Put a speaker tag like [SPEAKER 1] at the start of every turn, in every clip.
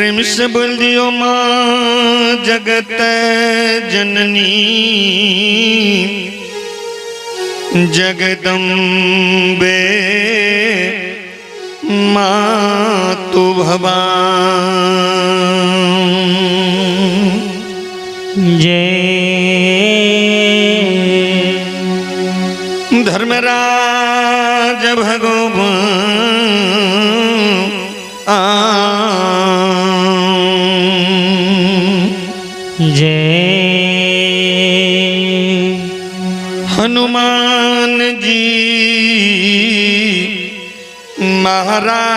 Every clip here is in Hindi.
[SPEAKER 1] प्रेम से बोल दियो माँ जगत जननी जगदम्बे माँ तू भवान। जय धर्मराज भगवान। जय हनुमान जी महाराज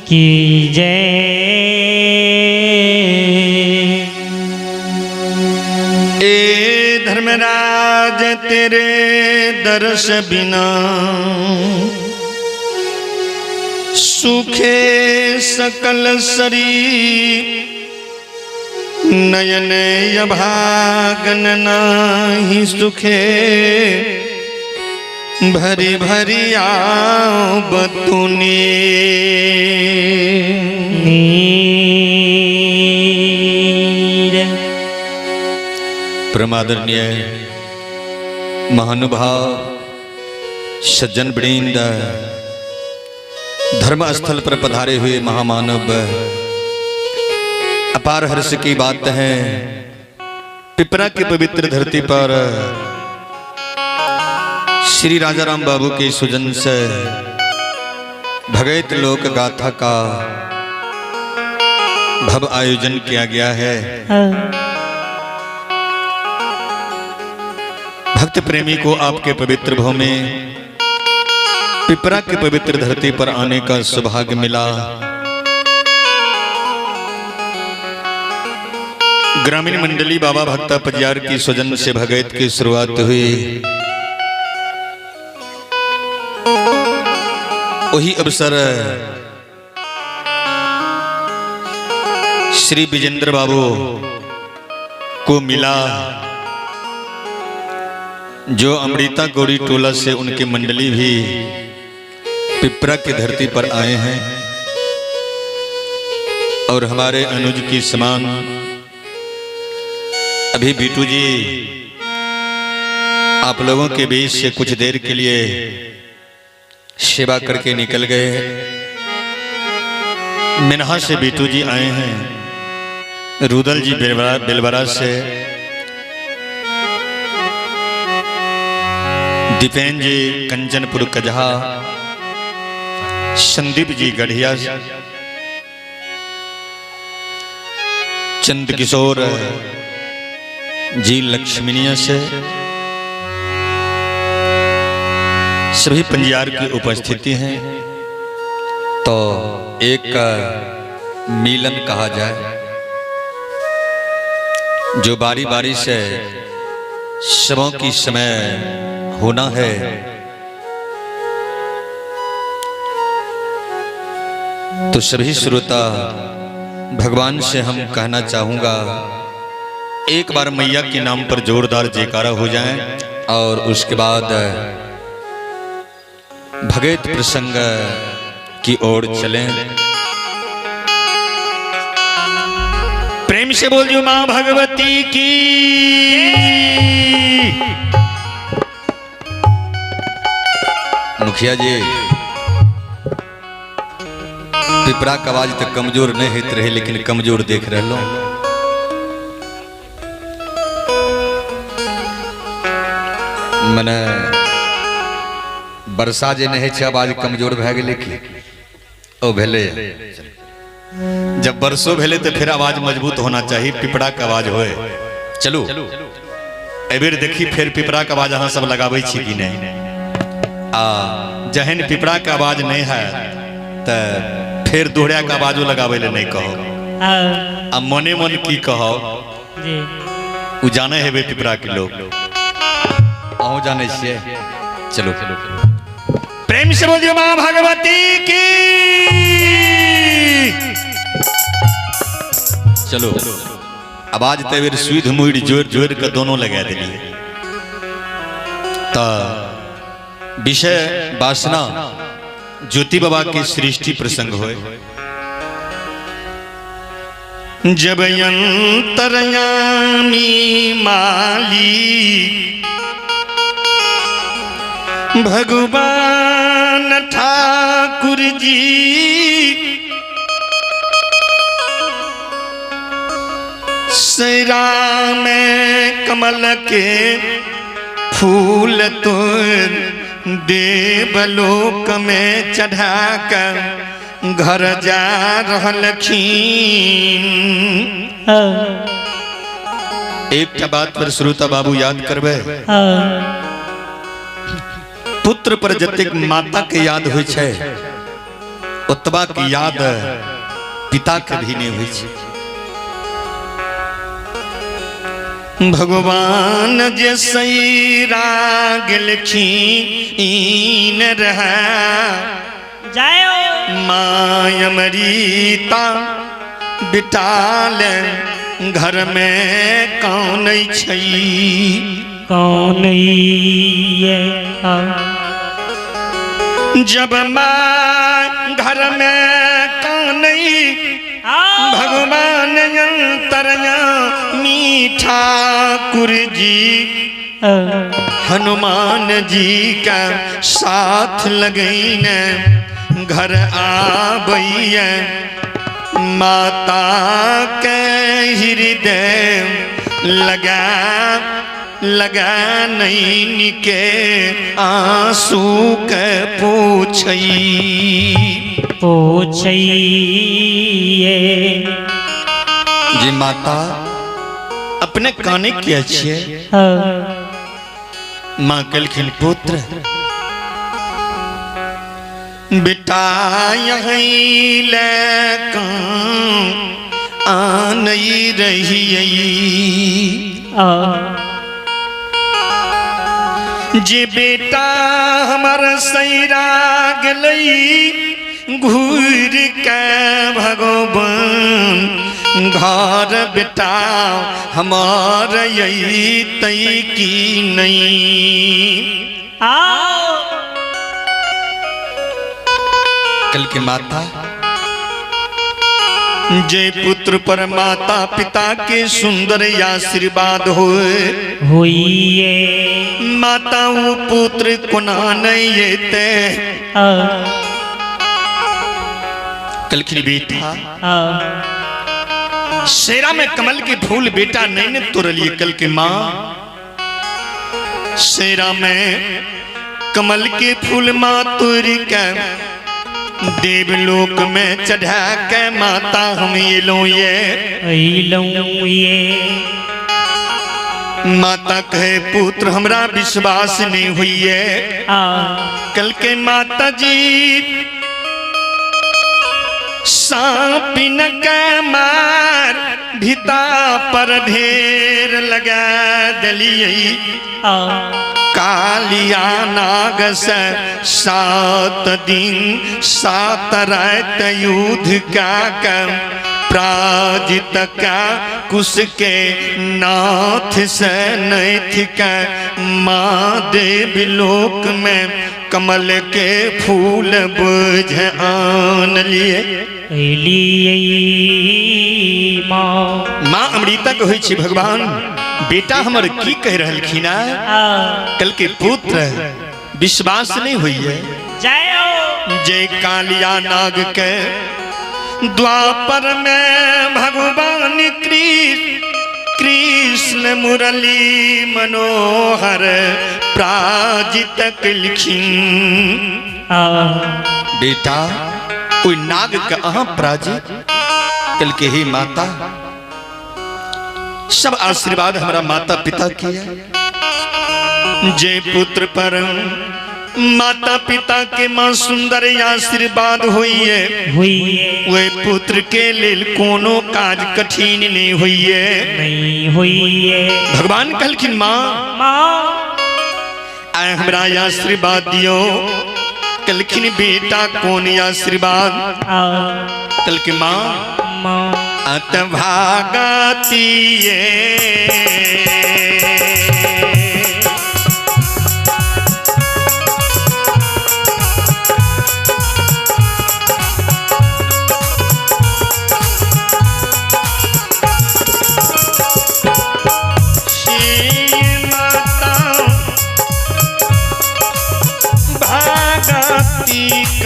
[SPEAKER 1] की जय। ए धर्मराज तेरे दर्श बिना सूखे सकल शरीर नयन अभागन नाही सुखे भरी भरी आओ बतूनी। परमादरणीय महानुभाव सज्जन वृंद धर्म स्थल पर पधारे हुए महामानव, अपार हर्ष की बात है पिपरा की पवित्र धरती पर श्री राजा राम बाबू के सुजन से भगत लोक गाथा का भव्य आयोजन किया गया है। भक्त प्रेमी को आपके पवित्र भूमि पिपरा की पवित्र धरती पर आने का सौभाग्य मिला। ग्रामीण मंडली बाबा भक्ता पजियार की सुजन से भगत की शुरुआत हुई। वही अवसर श्री विजेंद्र बाबू को मिला जो अमृता गौरी टोला से उनकी मंडली भी पिपरा की धरती पर आए हैं और हमारे अनुज की समान अभी बीटू जी आप लोगों के बीच से कुछ देर के लिए सेवा करके निकल गए। मिन्हा से बीटू जी आए हैं, रुदल जी बेलवरा से, दीपेन जी कंचनपुर कजहा, संदीप जी गढ़िया, चंद किशोर जी लक्ष्मीनिया से सभी पंजियार की उपस्थिति है। तो एक मिलन कहा जाए जो बारी बारी से सबों की समय होना है। तो सभी श्रोता भगवान से हम कहना चाहूंगा एक बार मैया के नाम पर जोरदार जयकारा हो जाए और उसके बाद भगत प्रसंग की ओर चलें। प्रेम से बोल जो मां भगवती की। मुखिया जी पिपरा का आवाज तक कमजोर नहीं हित रहे लेकिन कमजोर देख रहे लो। मने वर्षा जे नहीं छे आवाज कमजोर भए गेले कि ओ भेले। जब बरसों भेले तो फिर आवाज मजबूत होना चाहिए, पिपरा का आवाज होए। चलो एबेर देखी फिर पिपरा का आवाज अहाँ सब लगाबै छी कि नहीं। जहन पिपरा का आवाज नहीं है तो फिर दोहरा का आवाजो लगाबै ले नहीं कहो। अब मने मन की कहो उ जाने हेबे पिपरा के लोग अहूँ जाने छिए। चलो प्रेम से बोलिए मां भगवती की। चलो आवाज तेवर सुध मुड़ जोर जोर के दोनों लगा दिलिए। तो विषय वासना ज्योति बाबा के सृष्टि प्रसंग होए। जब अंतर्यामी माली भगवान ठाकुर जी सिरा में कमल के फूल तो देवलोक में चढ़ाकर घर जा रहलखीन। एक बात पर श्रोता बाबू याद करबे, पुत्र पर जतेक माता के याद होय छै ओतबा के याद पिता के भी नहीं होय छै। भगवान जे सैरा गेलखीन रहा
[SPEAKER 2] जायो
[SPEAKER 1] मायमरीता बिटाल घर में कौन छई
[SPEAKER 2] कौन ये
[SPEAKER 1] जब माँ घर में कौन भगवान अंतरया मीठा ठाकुर जी हनुमान जी का साथ लगैन घर आबैय माता के हृदय लगा नैन के आंसू के
[SPEAKER 2] पूछिए
[SPEAKER 1] जी माता अपने काने किया छिए माँ कलखिन पुत्र बेटा यहीं आन रही जे बेटा हमार सैरा गलई घूर के भगवान घर बेटा हमार यही तई की नहीं कल के माता जय पुत्र पर माता पिता के सुंदर आशीर्वाद होइए माता वो पुत्र कोना नहीं येते कल की बेटा शेरा में कमल के फूल बेटा नहीं तोड़लिए कल के माँ शेरा में कमल के फूल माँ तोड़ के देवलोक में चढ़ा के माता हम ये माता कहे पुत्र हमरा विश्वास नहीं हुई है कल के माता जी सांपिन के मार भिता पर ढेर लगा दलिए कालिया नाग से 7 दिन 7 रात युद्ध का कर प्राजित का कुश के नाथ से नैथ का माँ देवलोक में कमल के फूल बुझ आन लिए माँ अमृता कहै छी भगवान बेटा हमर की कह रहलखिन कल के पुत्र विश्वास नहीं हुई है जय कालिया नाग के द्वापर में भगवान कृष्ण मुरली मनोहर प्राजित लिखिन बेटा कोई नाग का अहाँ प्राजित कल के ही माता सब आशीर्वाद हमारा माता पिता किया जय पुत्र पर माता पिता के माँ सुंदर आशीर्वाद हुई है वे पुत्र के लेल कोनो काज कठिन नहीं हुई है भगवान कहलखिन माँ आय हमरा आशीर्वाद दियो कहलखिन बेटा कौन आशीर्वाद कल की माँ अत भागती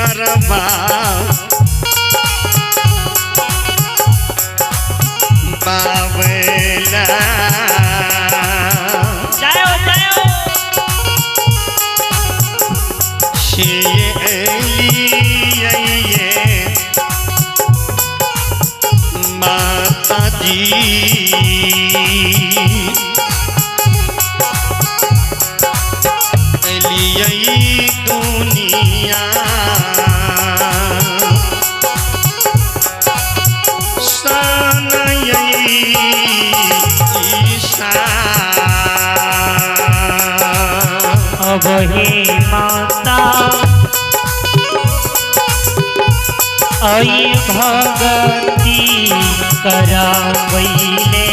[SPEAKER 1] करबा बाबेला
[SPEAKER 2] जाओ जाओ
[SPEAKER 1] माता जी लियई दुनिया
[SPEAKER 2] अब हे माता आई भगती करावैले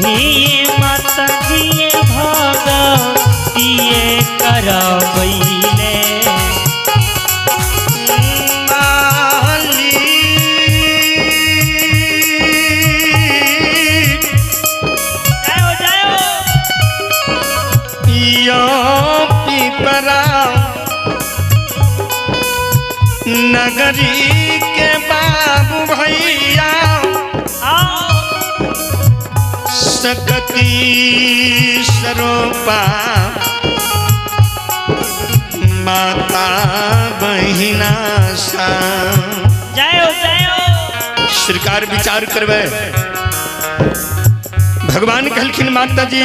[SPEAKER 2] हे माता जी भगती करावैले
[SPEAKER 1] नगरी के बाबू भैया सकती सरोपा माता बहिना सा
[SPEAKER 2] जाओ जाओ
[SPEAKER 1] सरकार विचार करवे भगवान कहलखिन माता जी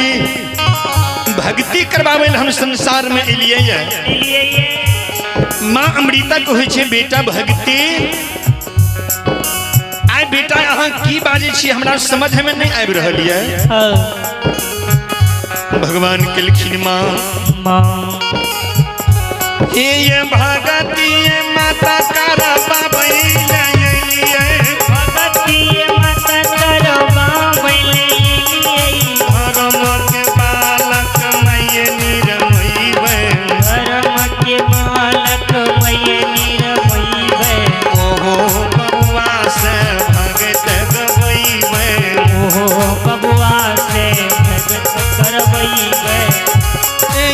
[SPEAKER 1] भक्ति करवावे हम संसार में एलिए माँ अमृता कहै छै बेटा भक्ति आइ बेटा अहाँ की बाजै छी हमरा समझ में नहीं आबि रहल है भगवान कहलखिन माँ ये भगति माता करबावैले
[SPEAKER 2] भगती माता करवावैले
[SPEAKER 1] धर्म के बालक मैं निरमैबै
[SPEAKER 2] धर्म के बालक मैं निरमैबै
[SPEAKER 1] ओहो बबुआ से भगत गवैबै
[SPEAKER 2] ओहो बबुआ से भगत करवैबै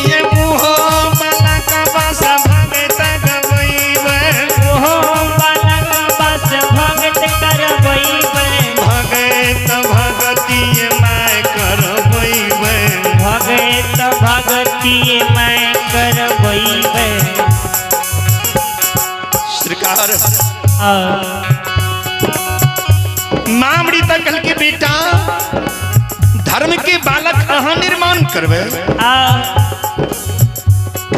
[SPEAKER 1] ये ओहो बालक बस भगत गवैबै
[SPEAKER 2] ओहो बालक बस भगत करवैबै
[SPEAKER 1] भगत भगति मैं करवैबै
[SPEAKER 2] भगत भगति मैं करवैबै
[SPEAKER 1] सरकार माँ अमृता कहल के बेटा धर्म के बालक अहाँ निर्माण करबै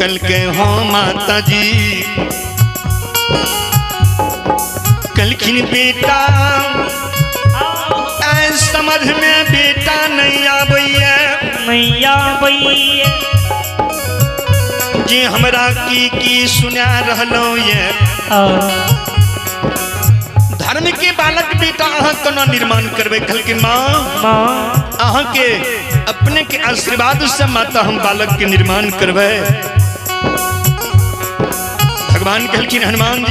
[SPEAKER 1] कल के हो माता जी कलखिन बेटा ऐ समझ में बेटा नहीं आबैया
[SPEAKER 2] मैया बैया
[SPEAKER 1] जे हमरा की सुना रहलो ये धर्म के बालक बेटा अहाँ कोना निर्माण करबै कल के माँ अहाँ के अपने के आशीर्वाद से माता हम बालक के निर्माण करबै भगवान कहलखिन हनुमान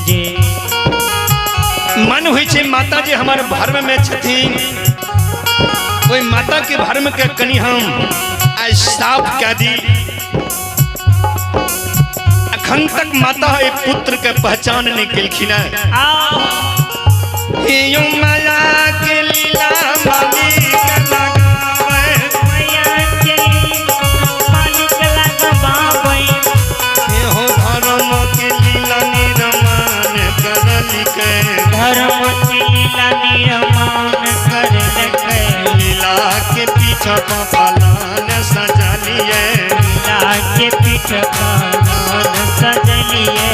[SPEAKER 1] जी मन होइ छै माता जी हमारे भर्म में छथिन ओई माता के भर्म के कनी हम आज साफ कह दी अखन तक माता एक पुत्र के पहचान नहीं केलखिन यो माया के लीला मालिक लगावे
[SPEAKER 2] मैया के मालिक लगावे
[SPEAKER 1] हो धर्म के लीला निर्माण करलिके
[SPEAKER 2] धर्म के लीला निर्माण करलिके
[SPEAKER 1] लीला के पीछा पालन सजलिए
[SPEAKER 2] लीला के पीछा पालन सजलिए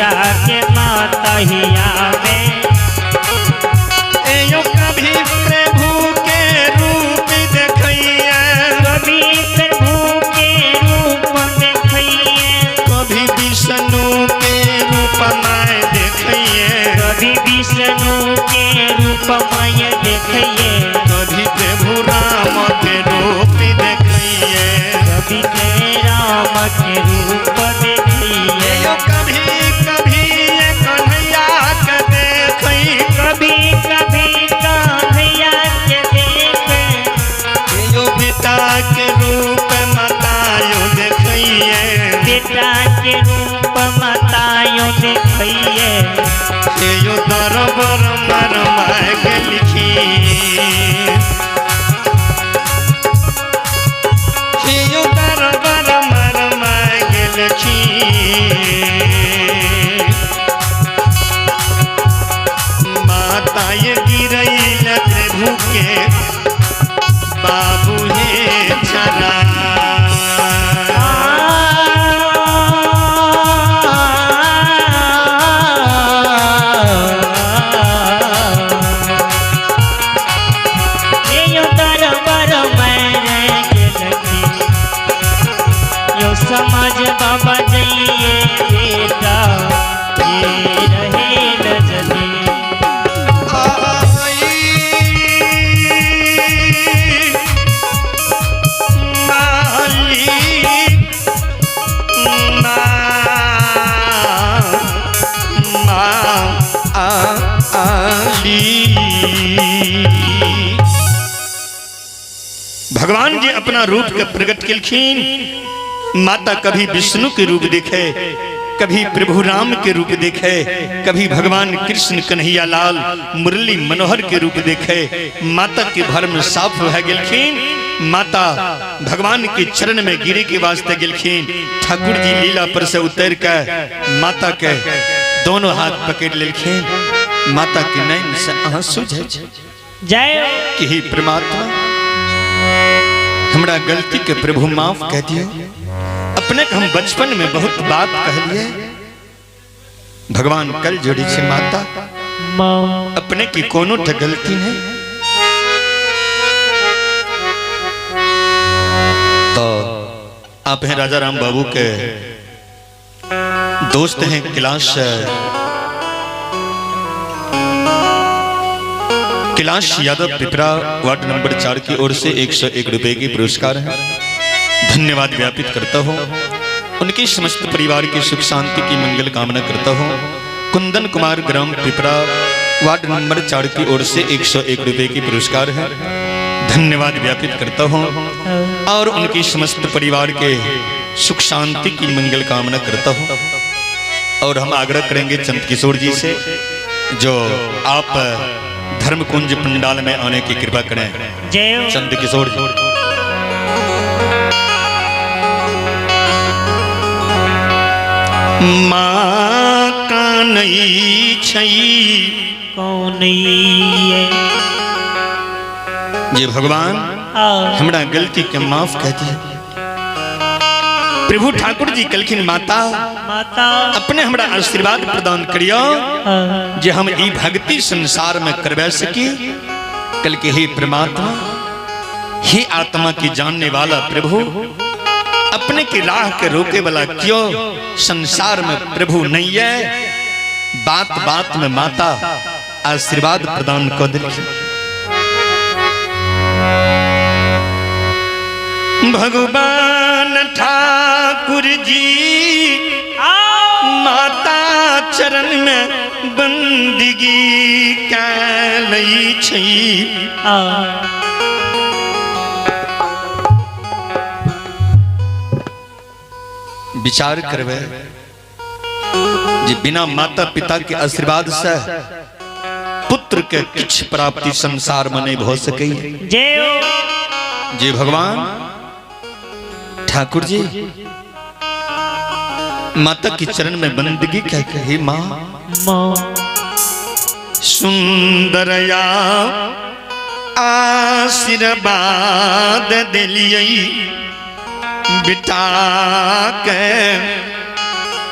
[SPEAKER 2] बेटा के माता ही आवे।
[SPEAKER 1] एयो कभी प्रभु के रूप देखिए,
[SPEAKER 2] कभी प्रभु के रूप देखिए,
[SPEAKER 1] कभी विष्णु के रूप में देखिए,
[SPEAKER 2] कभी विष्णु के रूप में देखिए,
[SPEAKER 1] कभी प्रभु राम के रूप देखिए,
[SPEAKER 2] कभी के राम के रूप देखिए,
[SPEAKER 1] एयो कभी कभी ये कन्हैया के देखी,
[SPEAKER 2] कभी कभी कन्हैया के देखे,
[SPEAKER 1] एयो बेटा के रूप मतायो देखिए,
[SPEAKER 2] बेटा के रूप मातायो देखिए,
[SPEAKER 1] एयो दरबार मरमा के लिखी, एयो दरबार मरमा के लिखी, माता ये गिरैल प्रभु के बाबू हे छरा।
[SPEAKER 2] समाज बाबा जइए बेटा ये रहे नजरी।
[SPEAKER 1] भगवान जी अपना रूप के प्रकट किलखीन। माता कभी विष्णु के रूप देखे, कभी प्रभु राम के रूप देखे, कभी भगवान कृष्ण कन्हैया लाल मुरली मनोहर के रूप देखे। माता के भर में साफ भय गेलखिन। माता भगवान के चरण में गिरे के वास्ते गेलखिन। ठाकुर जी लीला पर से उतर के माता के दोनों हाथ पकड़ लेलखिन। माता के नैन से आंसू झर
[SPEAKER 2] जय
[SPEAKER 1] कि हे परमात्मा, हमरा गलती के प्रभु माफ कह दियो। अपने हम बचपन में बहुत बात कहलिए। भगवान कल जोड़ी से माता अपने की कोनो तो गलती नहीं। तो आप हैं राजा राम बाबू के दोस्त हैं। कैलाश यादव पिपरा वार्ड नंबर 4 की ओर से 101 रुपए की पुरस्कार है। धन्यवाद ज्ञापित करता हूँ। उनके समस्त परिवार की सुख शांति की मंगल कामना करता हूँ। कुंदन कुमार ग्राम पिपरा वार्ड नंबर 4 की ओर से 101 रुपए की पुरस्कार है। धन्यवाद ज्ञापित करता हूँ और उनकी समस्त परिवार के सुख शांति की मंगल कामना करता हूँ। और हम आग्रह करेंगे चंद किशोर जी से, जो आप धर्मकुंज पंडाल में आने की कृपा करें।
[SPEAKER 2] जय
[SPEAKER 1] चंद किशोर जी। माँ का नहीं छई
[SPEAKER 2] कौन
[SPEAKER 1] ये भगवान हमरा गलती के माफ कह दिया। प्रभु ठाकुर जी कलखिन माता
[SPEAKER 2] माता
[SPEAKER 1] अपने हमरा आशीर्वाद प्रदान करियो जे हम ई भक्ति संसार में करवे सकी। कल के हे परमात्मा, हे आत्मा की जानने वाला प्रभु, अपने की राह के रोके वाला क्यों संसार में प्रभु नहीं है। बात बात में माता आशीर्वाद प्रदान कर दे। भगवान ठाकुर जी माता चरण में बंदगी कैलई छी। विचार करवे जे बिना माता पिता के आशीर्वाद से पुत्र के किछ प्राप्ति संसार में नहीं हो सके। जे भगवान ठाकुर जी माता के चरण में बंदगी कह के, हे माँ सुंदरया आशीर्वाद दिलिए बिटा के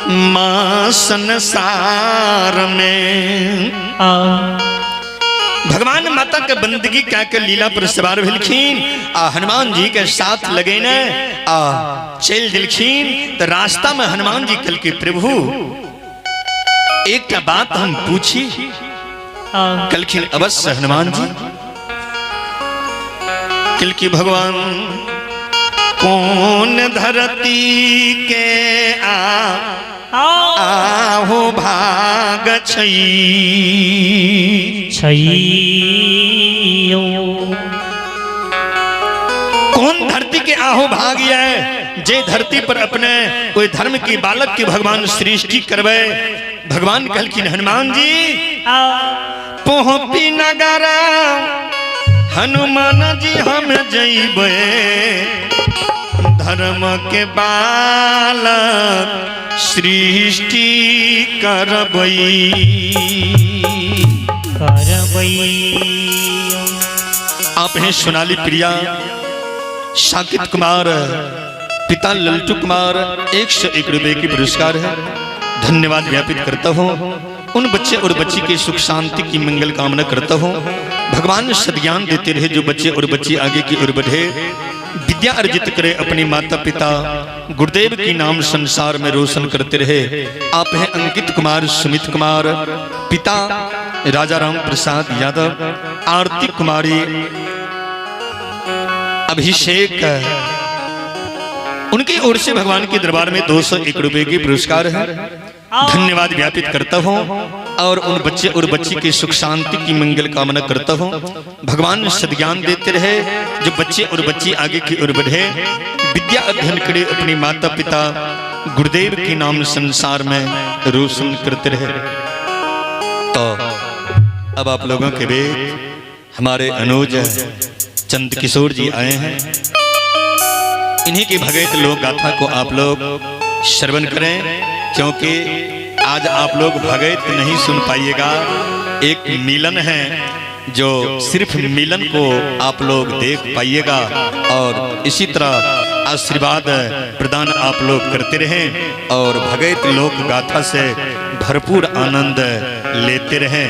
[SPEAKER 1] माँ संसार में। भगवान माता के बंदगी क्या के लीला पर सवार भेलखिन आ हनुमान जी के साथ लगे न आ चल दिलखिन। तो रास्ता में हनुमान जी कल के प्रभु एक बात हम पूछी। कलखिन अवश्य हनुमान जी। कल की भगवान कौन धरती के आहो भाग कौन धरती के आहो भाग है जे धरती पर अपने कोई धर्म की बालक की भगवान सृष्टि करवे। भगवान कहलखिन हनुमान जी पोहपी नगरा हनुमान जी हम जइबे धर्म के बालक सृष्टि करबई। आप हैं सोनाली प्रिया साकित कुमार पिता लल्टू कुमार 101 रुपए की पुरस्कार है। धन्यवाद ज्ञापित करता हूँ। उन बच्चे और बच्ची के सुख शांति की मंगल कामना करता हूँ। भगवान सद्ज्ञान देते रहे जो बच्चे और बच्ची आगे की ओर बढ़े विद्या अर्जित करे अपने माता पिता गुरुदेव की नाम संसार में रोशन करते रहे। आप हैं अंकित कुमार सुमित कुमार पिता राजा राम प्रसाद यादव आरती कुमारी अभिषेक उनकी ओर से भगवान के दरबार में 201 रुपए की पुरस्कार है। धन्यवाद ज्ञापित करता हूँ और उन बच्चे और बच्ची की सुख शांति की मंगल कामना करता हूँ। भगवान सद्ज्ञान देते रहे जो बच्चे और बच्ची आगे की ओर बढ़े विद्या अध्ययन करे अपने माता पिता गुरुदेव के नाम संसार में रोशन करते रहे। तो अब आप लोगों के बीच हमारे अनुज चंद किशोर जी आए हैं। इन्हीं की भगत लोक गाथा को आप लोग श्रवण करें क्योंकि आज आप लोग भगत नहीं सुन पाइएगा। एक मिलन है जो सिर्फ मिलन को आप लोग देख पाइएगा और इसी तरह आशीर्वाद प्रदान आप लोग करते रहें और भगत लोक गाथा से भरपूर आनंद लेते रहें।